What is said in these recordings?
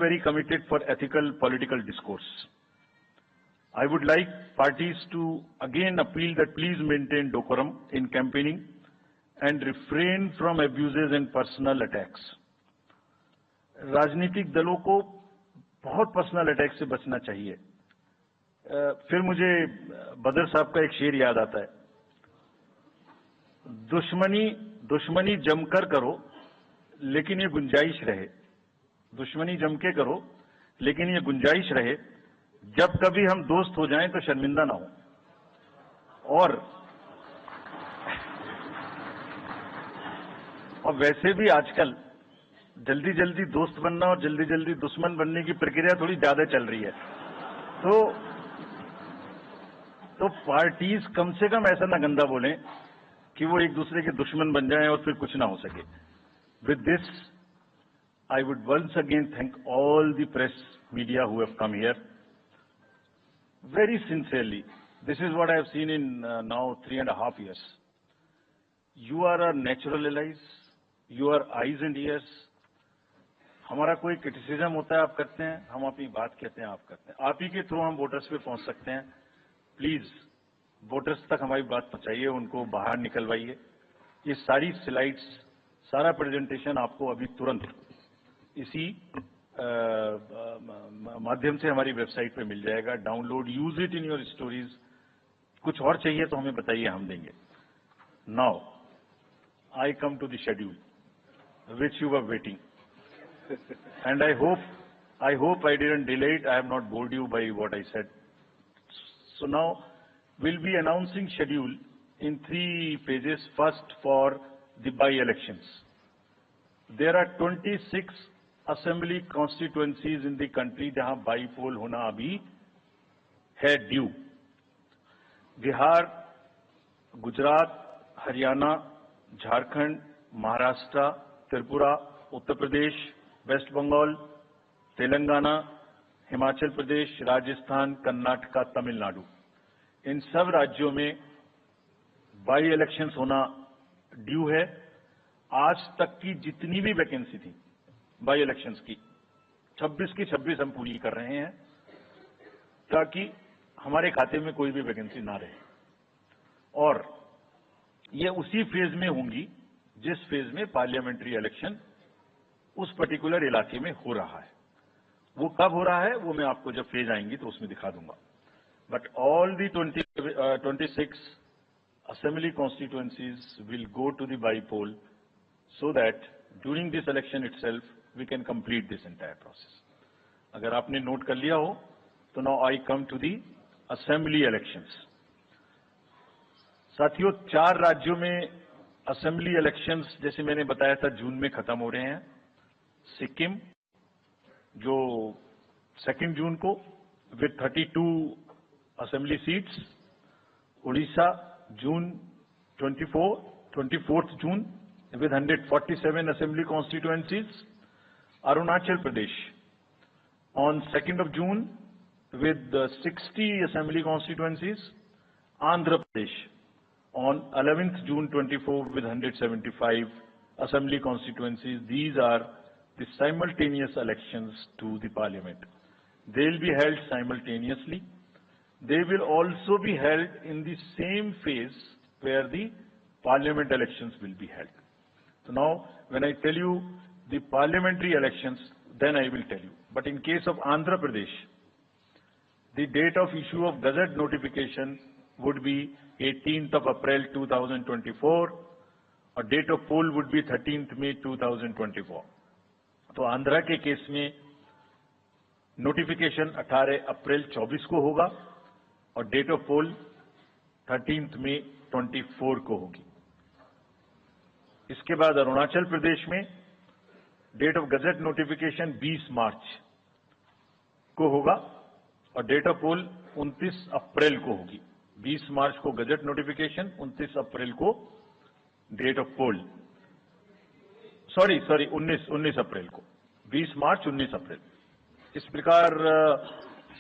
very committed for ethical political discourse. I would like parties to again appeal that please maintain decorum in campaigning and refrain from abuses and personal attacks. राजनीतिक दलों को बहुत personal attack से बचना चाहिए। फिर मुझे बदर साहब का एक शेर याद आता है, दुश्मनी जमकर करो लेकिन ये गुंजाइश रहे, दुश्मनी जम के करो लेकिन ये गुंजाइश रहे, जब कभी हम दोस्त हो जाएं तो शर्मिंदा ना हो। और वैसे भी आजकल जल्दी जल्दी दोस्त बनना और जल्दी जल्दी दुश्मन बनने की प्रक्रिया थोड़ी ज्यादा चल रही है, तो पार्टीज कम से कम ऐसा ना गंदा बोलें कि वो एक दूसरे के दुश्मन बन जाएं और फिर कुछ ना हो सके। With this I would once again thank all the press media who have come here. Very sincerely, this is what I have seen in now 3.5 years. You are our natural allies, you are eyes and ears. हमारा कोई criticism होता है आप करते हैं, हम अपनी बात कहते हैं आप करते हैं, आप ही के थ्रू हम वोटर्स पे पहुंच सकते हैं। प्लीज वोटर्स तक हमारी बात पहुंचाइए, उनको बाहर निकलवाइए। ये सारी स्लाइड्स, सारा प्रेजेंटेशन आपको अभी तुरंत इसी माध्यम से हमारी वेबसाइट पे मिल जाएगा। Download, use it in your stories. कुछ और चाहिए तो हमें बताइए, हम देंगे। Now I come to the schedule which you were waiting, and I hope I didn't delay it. I have not bored you by what I said. So now we'll be announcing schedule in 3 phases. First, for the by-elections. There are 26 assembly constituencies in the country जहां बाई-पोल होना अभी है due. Bihar, Gujarat, Haryana, Jharkhand, Maharashtra, Tripura, Uttar Pradesh, waste Bengal, Telangana, Himachal Pradesh, Rajasthan, Karnataka, Tamil Nadu, इन सब राज्यों में by elections होना due है। आज तक की जितनी भी वैकेंसी थी बाई इलेक्शंस की, 26 की 26 हम पूरी कर रहे हैं ताकि हमारे खाते में कोई भी वैकेंसी ना रहे। और ये उसी फेज में होंगी जिस फेज में पार्लियामेंट्री इलेक्शन उस पर्टिकुलर इलाके में हो रहा है। वो कब हो रहा है वो मैं आपको जब फेज आएंगी तो उसमें दिखा दूंगा। But all the 26 assembly constituencies will go to the by-poll so that during this election itself we can complete this entire process. अगर आपने नोट कर लिया हो तो now I come to the assembly elections. साथियों, 4 राज्यों में असेंबली इलेक्शंस जैसे मैंने बताया था जून में खत्म हो रहे हैं। सिक्किम जो 2 जून को with 32 assembly seats, Orissa June 24th June with 147 assembly constituencies, Arunachal Pradesh on 2nd of June with 60 assembly constituencies, Andhra Pradesh on 11th June 24 with 175 assembly constituencies. These are the simultaneous elections to the parliament. They will be held simultaneously. They will also be held in the same phase where the parliament elections will be held. So now, when I tell you the parliamentary elections, then I will tell you. But in case of Andhra Pradesh, the date of issue of Gazette notification would be 18th of April 2024, or date of poll would be 13th May 2024. तो आंध्रा के case में notification 18 अप्रैल 24 को होगा और date of pole 13th मई 24 को होगी। इसके बाद अरुणाचल प्रदेश में डेट ऑफ गजट नोटिफिकेशन 20 मार्च को होगा और डेट ऑफ पोल 29 अप्रैल को होगी। 20 मार्च को गजट नोटिफिकेशन, 29 अप्रैल को डेट ऑफ पोल। सॉरी 19 अप्रैल को, 20 मार्च 19 अप्रैल। इस प्रकार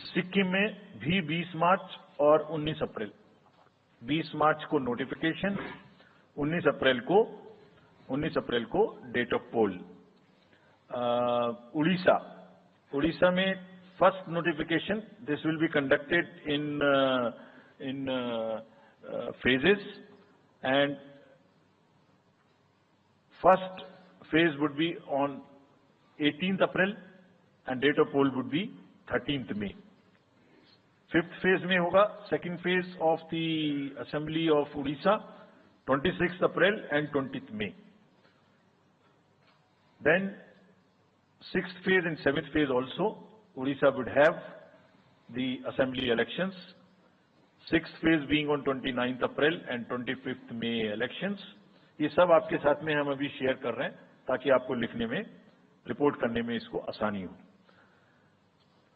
सिक्किम में भी 20 मार्च और 19 अप्रैल, 20 मार्च को नोटिफिकेशन, 19 अप्रैल को date of poll. Orissa Odisha में first notification, this will be conducted in phases, and first phase would be on 18th April and date of poll would be 13th May. Fifth phase में होगा second phase of the Assembly of Odisha 26th April and 20th May. Then sixth phase and seventh phase also, Odisha would have the Assembly elections. Sixth phase being on 29th April and 25th May elections. ये सब आपके साथ में हम अभी share कर रहे हैं ताकि आपको लिखने में, रिपोर्ट करने में इसको आसानी हो.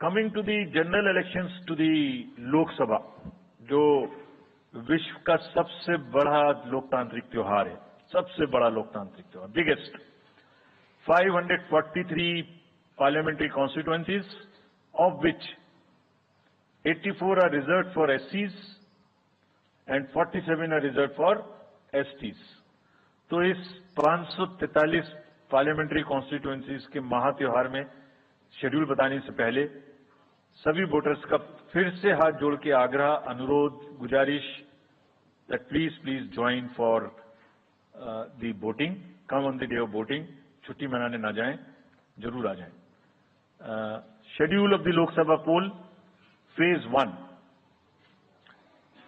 Coming to the general elections to the Lok Sabha, जो विश्व का सबसे बड़ा लोकतांत्रिक त्योहार है, सबसे बड़ा लोकतांत्रिक त्योहार, biggest. 543 parliamentary constituencies, of which 84 are reserved for SCs and 47 are reserved for STs. तो इस 543 पार्लियामेंट्री कॉन्स्टिट्यूएंसीज के महात्योहार में शेड्यूल बताने से पहले सभी वोटर्स का फिर से हाथ जोड़ के आग्रह, अनुरोध, गुजारिश that please join for the voting, come on the day of voting. छुट्टी मनाने ना जाएं, जरूर आ जाएं. Schedule of the Lok Sabha poll, phase 1.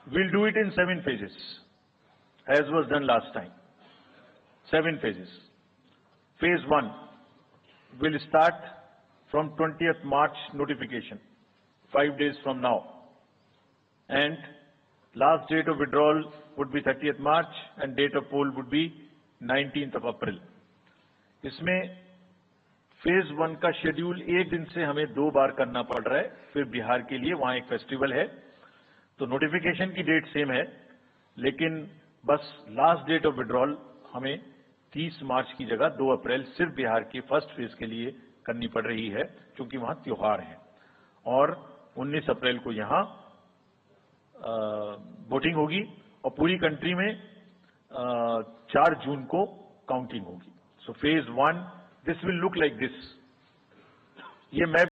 We'll do it in 7 phases, as was done last time. 7 phases. Phase 1 will start from 20th March notification, 5 days from now. And last date of withdrawal would be 30th March and date of poll would be 19th of April. इसमें phase 1 का schedule एक दिन से हमें 2 बार करना पड़ रहा है. फिर बिहार के लिए वहां एक फेस्टिवल है, तो नोटिफिकेशन की डेट सेम है, लेकिन बस लास्ट डेट ऑफ विड्रॉल हमें 30 मार्च की जगह 2 अप्रैल सिर्फ बिहार की फर्स्ट फेज के लिए करनी पड़ रही है, क्योंकि वहां त्योहार है. और 19 अप्रैल को यहां वोटिंग होगी और पूरी कंट्री में 4 जून को काउंटिंग होगी. So phase 1, this will look like this. ये मैं